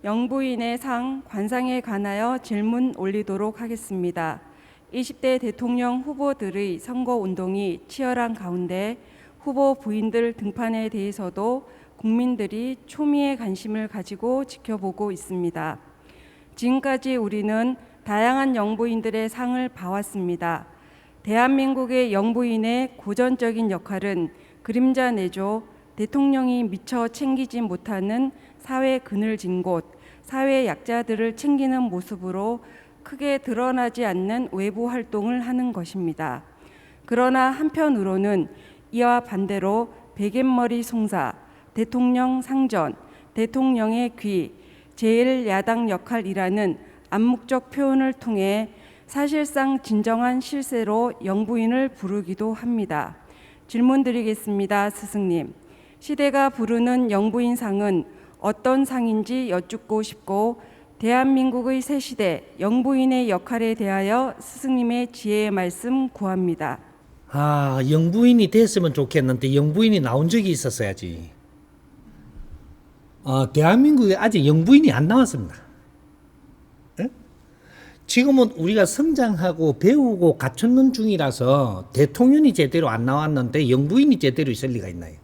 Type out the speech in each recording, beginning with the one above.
영부인의 상 관상에 관하여 질문 올리도록 하겠습니다. 20대 대통령 후보들의 선거 운동이 치열한 가운데 후보 부인들 등판에 대해서도 국민들이 초미의 관심을 가지고 지켜보고 있습니다. 지금까지 우리는 다양한 영부인들의 상을 봐왔습니다. 대한민국의 영부인의 고전적인 역할은 그림자 내조, 대통령이 미처 챙기지 못하는 사회 그늘진 곳, 사회 약자들을 챙기는 모습으로 크게 드러나지 않는 외부 활동을 하는 것입니다. 그러나 한편으로는 이와 반대로 베갯머리 송사, 대통령 상전, 대통령의 귀, 제1야당 역할이라는 암묵적 표현을 통해 사실상 진정한 실세로 영부인을 부르기도 합니다. 질문 드리겠습니다, 스승님. 시대가 부르는 영부인상은 어떤 상인지 여쭙고 싶고 대한민국의 새 시대 영부인의 역할에 대하여 스승님의 지혜의 말씀 구합니다. 영부인이 됐으면 좋겠는데 영부인이 나온 적이 있었어야지. 대한민국에 아직 영부인이 안 나왔습니다. 에? 지금은 우리가 성장하고 배우고 갖추는 중이라서 대통령이 제대로 안 나왔는데 영부인이 제대로 있을 리가 있나요?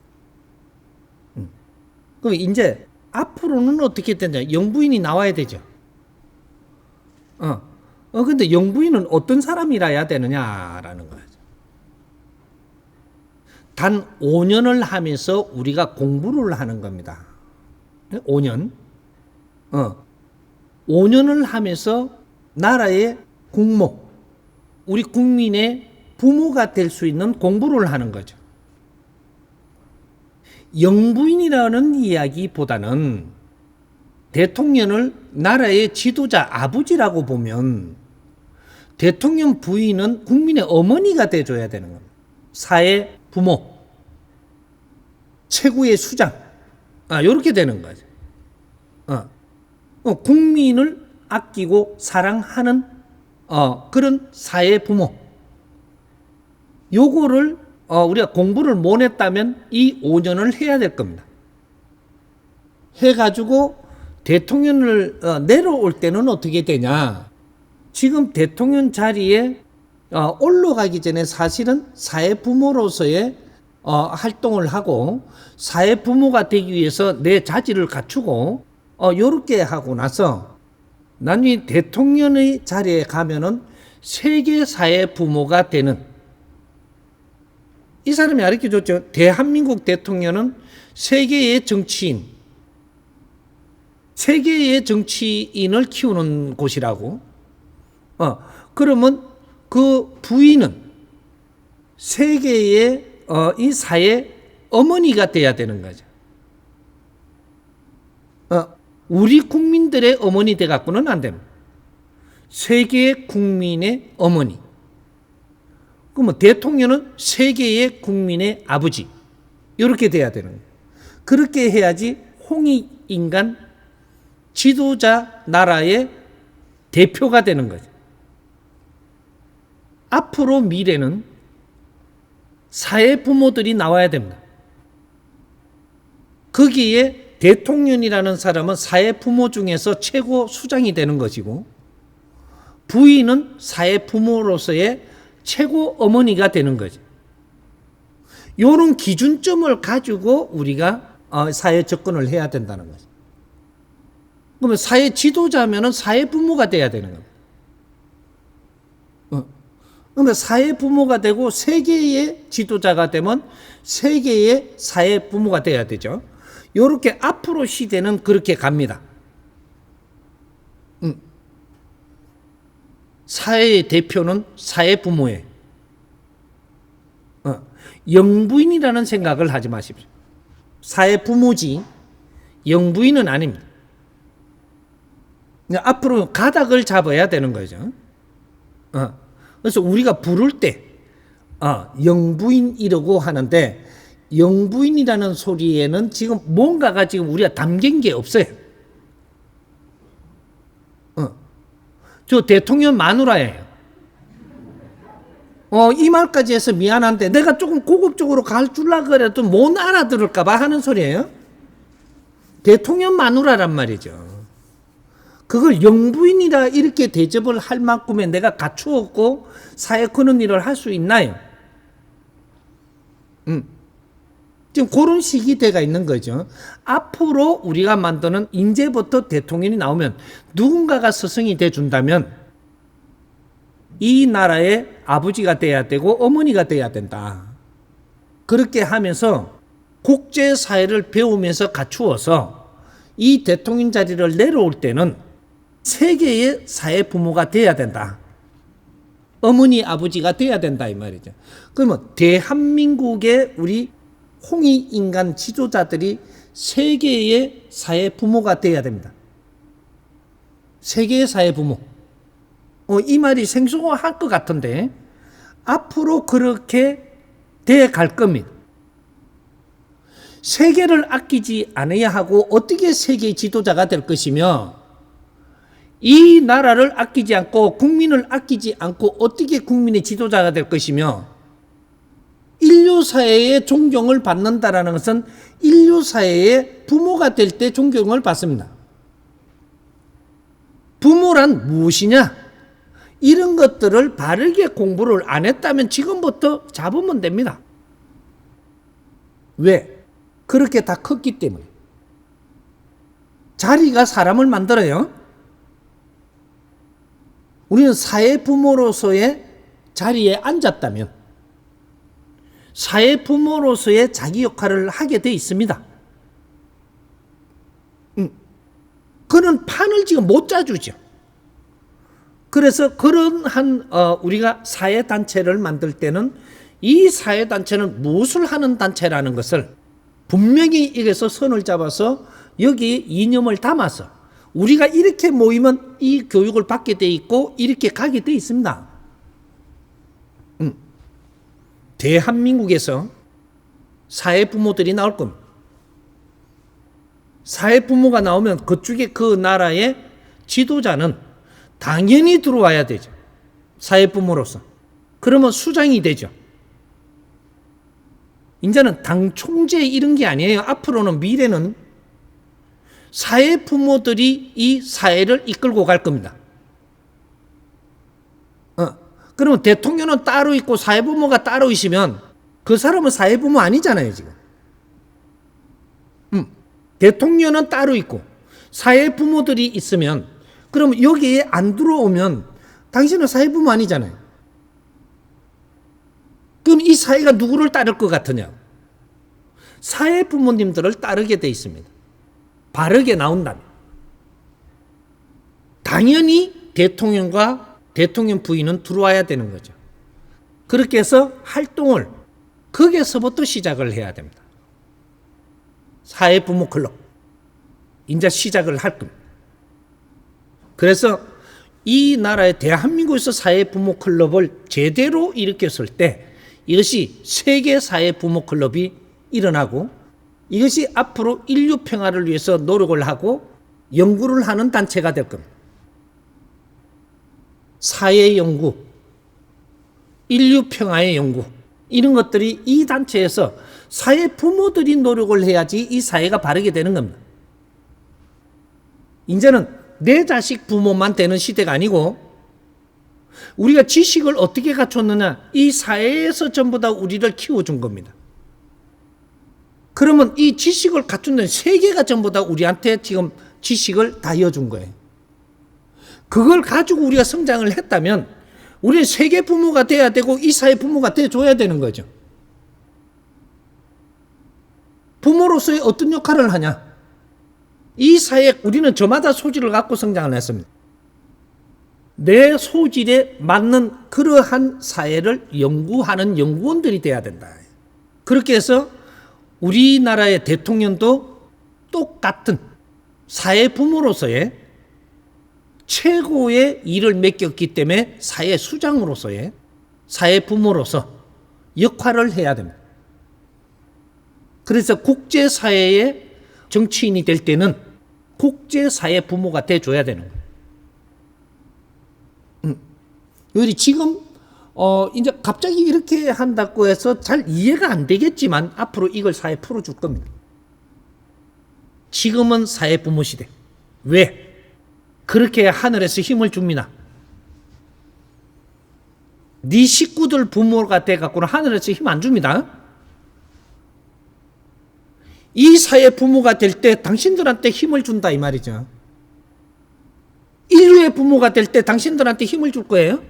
그럼 이제 앞으로는 어떻게 되냐? 영부인이 나와야 되죠. 근데 영부인은 어떤 사람이라야 되느냐라는 거예요. 단 5년을 하면서 우리가 공부를 하는 겁니다. 5년. 5년을 하면서 나라의 국모, 우리 국민의 부모가 될 수 있는 공부를 하는 거죠. 영부인이라는 이야기보다는 대통령을 나라의 지도자 아버지라고 보면 대통령 부인은 국민의 어머니가 돼줘야 되는 겁니다. 사회 부모, 최고의 수장, 이렇게 되는 거죠. 국민을 아끼고 사랑하는 그런 사회 부모. 요거를 우리가 공부를 못 했다면 이 5년을 해야 될 겁니다. 해가지고 대통령을 내려올 때는 어떻게 되냐. 지금 대통령 자리에 올라가기 전에 사실은 사회 부모로서의 활동을 하고 사회 부모가 되기 위해서 내 자질을 갖추고 요렇게 하고 나서 나중에 대통령의 자리에 가면은 세계 사회 부모가 되는 이 사람이 가르쳐줬죠. 대한민국 대통령은 세계의 정치인, 세계의 정치인을 키우는 곳이라고. 그러면 그 부인은 세계의 이 사회 어머니가 돼야 되는 거죠. 우리 국민들의 어머니 돼 갖고는 안 됩니다. 세계 국민의 어머니. 그러면 대통령은 세계의 국민의 아버지. 이렇게 돼야 되는 거예요. 그렇게 해야지 홍익인간 지도자 나라의 대표가 되는 거죠. 앞으로 미래는 사회 부모들이 나와야 됩니다. 거기에 대통령이라는 사람은 사회 부모 중에서 최고 수장이 되는 것이고 부인은 사회 부모로서의 최고 어머니가 되는 거죠. 이런 기준점을 가지고 우리가 사회 접근을 해야 된다는 거죠. 그러면 사회 지도자면은 사회 부모가 돼야 되는 겁니다. 그러면 사회 부모가 되고 세계의 지도자가 되면 세계의 사회 부모가 돼야 되죠. 이렇게 앞으로 시대는 그렇게 갑니다. 사회의 대표는 사회 부모예요. 영부인이라는 생각을 하지 마십시오. 사회 부모지 영부인은 아닙니다. 앞으로 가닥을 잡아야 되는 거죠. 그래서 우리가 부를 때 영부인이라고 하는데 영부인이라는 소리에는 지금 뭔가가 지금 우리가 담긴 게 없어요. 저 대통령 마누라예요. 이 말까지 해서 미안한데 내가 조금 고급적으로 갈 줄라 그래도 못 알아들을까 봐 하는 소리예요. 대통령 마누라란 말이죠. 그걸 영부인이라 이렇게 대접을 할 만큼의 내가 갖추었고 사회 그런 일을 할 수 있나요? 지금 그런 시기대가 있는 거죠. 앞으로 우리가 만드는 이제부터 대통령이 나오면 누군가가 스승이 돼준다면 이 나라의 아버지가 돼야 되고 어머니가 돼야 된다. 그렇게 하면서 국제사회를 배우면서 갖추어서 이 대통령 자리를 내려올 때는 세계의 사회 부모가 돼야 된다. 어머니 아버지가 돼야 된다 이 말이죠. 그러면 대한민국의 우리 홍익인간 지도자들이 세계의 사회 부모가 돼야 됩니다. 세계의 사회 부모. 이 말이 생소할 것 같은데 앞으로 그렇게 돼 갈 겁니다. 세계를 아끼지 않아야 하고 어떻게 세계의 지도자가 될 것이며 이 나라를 아끼지 않고 국민을 아끼지 않고 어떻게 국민의 지도자가 될 것이며 인류사회의 존경을 받는다라는 것은 인류사회의 부모가 될 때 존경을 받습니다. 부모란 무엇이냐? 이런 것들을 바르게 공부를 안 했다면 지금부터 잡으면 됩니다. 왜? 그렇게 다 컸기 때문에. 자리가 사람을 만들어요. 우리는 사회 부모로서의 자리에 앉았다면 사회 부모로서의 자기 역할을 하게 돼 있습니다. 그런 판을 지금 못 짜주죠. 그래서 그런 우리가 사회단체를 만들 때는 이 사회단체는 무엇을 하는 단체라는 것을 분명히 여기서 선을 잡아서 여기에 이념을 담아서 우리가 이렇게 모이면 이 교육을 받게 돼 있고 이렇게 가게 돼 있습니다. 대한민국에서 사회부모들이 나올 겁니다. 사회부모가 나오면 그쪽에 그 나라의 지도자는 당연히 들어와야 되죠. 사회부모로서. 그러면 수장이 되죠. 이제는 당 총재 이런 게 아니에요. 앞으로는 미래는 사회부모들이 이 사회를 이끌고 갈 겁니다. 그러면 대통령은 따로 있고 사회부모가 따로 있으면 그 사람은 사회부모 아니잖아요, 지금. 대통령은 따로 있고 사회부모들이 있으면 그럼 여기에 안 들어오면 당신은 사회부모 아니잖아요. 그럼 이 사회가 누구를 따를 것 같으냐? 사회부모님들을 따르게 돼 있습니다. 바르게 나온다면. 당연히 대통령과 대통령 부인은 들어와야 되는 거죠. 그렇게 해서 활동을 거기에서부터 시작을 해야 됩니다. 사회부모 클럽. 이제 시작을 할 겁니다. 그래서 이 나라의 대한민국에서 사회부모 클럽을 제대로 일으켰을 때 이것이 세계 사회부모 클럽이 일어나고 이것이 앞으로 인류 평화를 위해서 노력을 하고 연구를 하는 단체가 될 겁니다. 사회 연구, 인류 평화의 연구 이런 것들이 이 단체에서 사회 부모들이 노력을 해야지 이 사회가 바르게 되는 겁니다. 이제는 내 자식 부모만 되는 시대가 아니고 우리가 지식을 어떻게 갖췄느냐 이 사회에서 전부 다 우리를 키워준 겁니다. 그러면 이 지식을 갖춘 세계가 전부 다 우리한테 지금 지식을 다 이어준 거예요. 그걸 가지고 우리가 성장을 했다면 우리는 세계 부모가 돼야 되고 이 사회 부모가 돼줘야 되는 거죠. 부모로서의 어떤 역할을 하냐? 이 사회에 우리는 저마다 소질을 갖고 성장을 했습니다. 내 소질에 맞는 그러한 사회를 연구하는 연구원들이 돼야 된다. 그렇게 해서 우리나라의 대통령도 똑같은 사회 부모로서의 최고의 일을 맡겼기 때문에 사회 수장으로서의 사회 부모로서 역할을 해야 됩니다. 그래서 국제사회의 정치인이 될 때는 국제사회 부모가 돼줘야 되는 거예요. 여기 지금 이제 갑자기 이렇게 한다고 해서 잘 이해가 안 되겠지만 앞으로 이걸 사회에 풀어줄 겁니다. 지금은 사회 부모 시대. 왜? 그렇게 하늘에서 힘을 줍니다. 네 식구들 부모가 돼갖고는 하늘에서 힘 안 줍니다. 이 사회 부모가 될 때 당신들한테 힘을 준다 이 말이죠. 인류의 부모가 될 때 당신들한테 힘을 줄 거예요.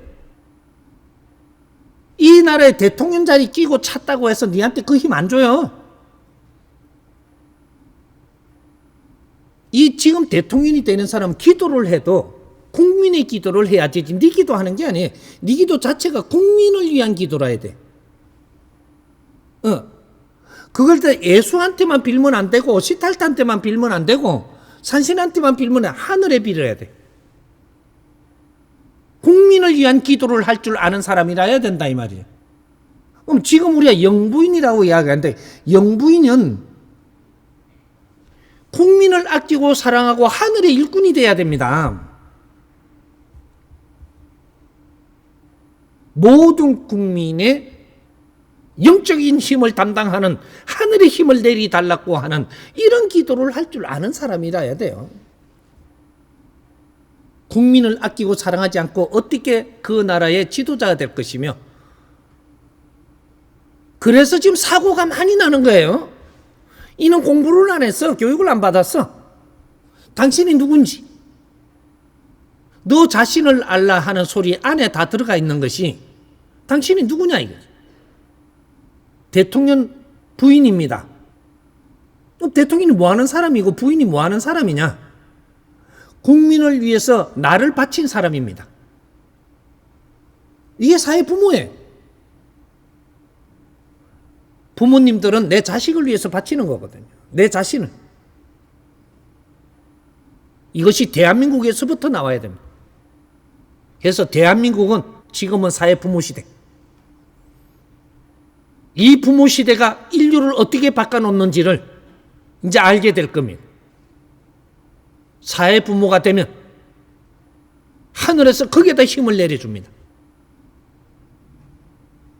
이 나라의 대통령 자리 끼고 찼다고 해서 니한테 그 힘 안 줘요. 이 지금 대통령이 되는 사람은 기도를 해도 국민의 기도를 해야지 네 기도하는 게 아니에요. 네 기도 자체가 국민을 위한 기도라 해야 돼. 그걸 다 예수한테만 빌면 안 되고 시탈트한테만 빌면 안 되고 산신한테만 빌면 하늘에 빌어야 돼. 국민을 위한 기도를 할 줄 아는 사람이라 해야 된다 이 말이에요. 그럼 지금 우리가 영부인이라고 이야기하는데 영부인은 국민을 아끼고 사랑하고 하늘의 일꾼이 돼야 됩니다. 모든 국민의 영적인 힘을 담당하는 하늘의 힘을 내리달라고 하는 이런 기도를 할 줄 아는 사람이라 해야 돼요. 국민을 아끼고 사랑하지 않고 어떻게 그 나라의 지도자가 될 것이며, 그래서 지금 사고가 많이 나는 거예요. 이는 공부를 안 했어. 교육을 안 받았어. 당신이 누군지, 너 자신을 알라 하는 소리 안에 다 들어가 있는 것이 당신이 누구냐 이거죠. 대통령 부인입니다. 대통령이 뭐 하는 사람이고 부인이 뭐 하는 사람이냐? 국민을 위해서 나를 바친 사람입니다. 이게 사회 부모예요. 부모님들은 내 자식을 위해서 바치는 거거든요. 내 자신을. 이것이 대한민국에서부터 나와야 됩니다. 그래서 대한민국은 지금은 사회 부모 시대. 이 부모 시대가 인류를 어떻게 바꿔놓는지를 이제 알게 될 겁니다. 사회 부모가 되면 하늘에서 거기에다 힘을 내려줍니다.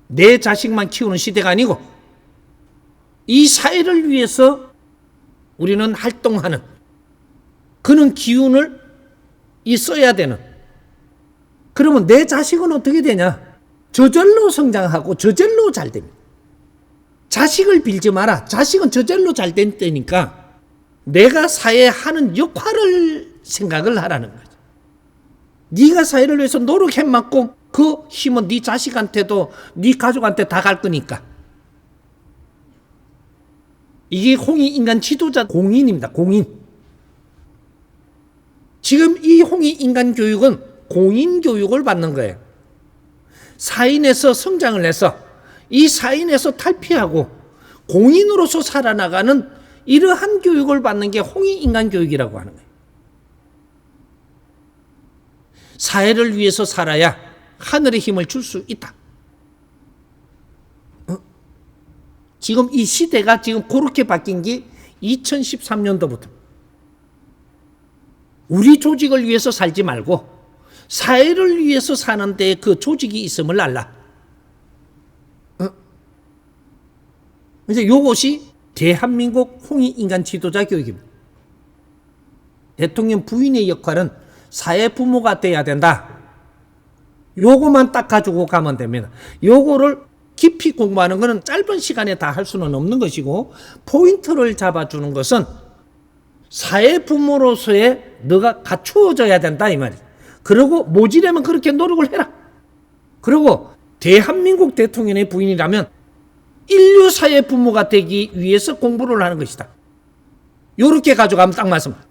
내 자식만 키우는 시대가 아니고 이 사회를 위해서 우리는 활동하는 그런 기운을 써야 되는. 그러면 내 자식은 어떻게 되냐? 저절로 성장하고 저절로 잘 됩니다. 자식을 빌지 마라. 자식은 저절로 잘 된다니까 내가 사회에 하는 역할을 생각을 하라는 거죠. 네가 사회를 위해서 노력해만큼 그 힘은 네 자식한테도 네 가족한테 다 갈 거니까. 이게 홍익인간 지도자 공인입니다. 공인. 지금 이 홍익인간 교육은 공인 교육을 받는 거예요. 사인에서 성장을 해서 이 사인에서 탈피하고 공인으로서 살아나가는 이러한 교육을 받는 게 홍익인간 교육이라고 하는 거예요. 사회를 위해서 살아야 하늘의 힘을 줄 수 있다. 지금 이 시대가 지금 그렇게 바뀐 게 2013년도부터. 우리 조직을 위해서 살지 말고 사회를 위해서 사는 데 그 조직이 있음을 알라. 이제 이것이 대한민국 홍익인간 지도자 교육입니다. 대통령 부인의 역할은 사회 부모가 돼야 된다. 요거만 딱 가지고 가면 됩니다. 요거를 깊이 공부하는 것은 짧은 시간에 다 할 수는 없는 것이고, 포인트를 잡아주는 것은 사회 부모로서의 너가 갖추어져야 된다 이 말이에요. 그리고 모지려면 그렇게 노력을 해라. 그리고 대한민국 대통령의 부인이라면 인류 사회 부모가 되기 위해서 공부를 하는 것이다. 요렇게 가져가면 딱 맞습니다.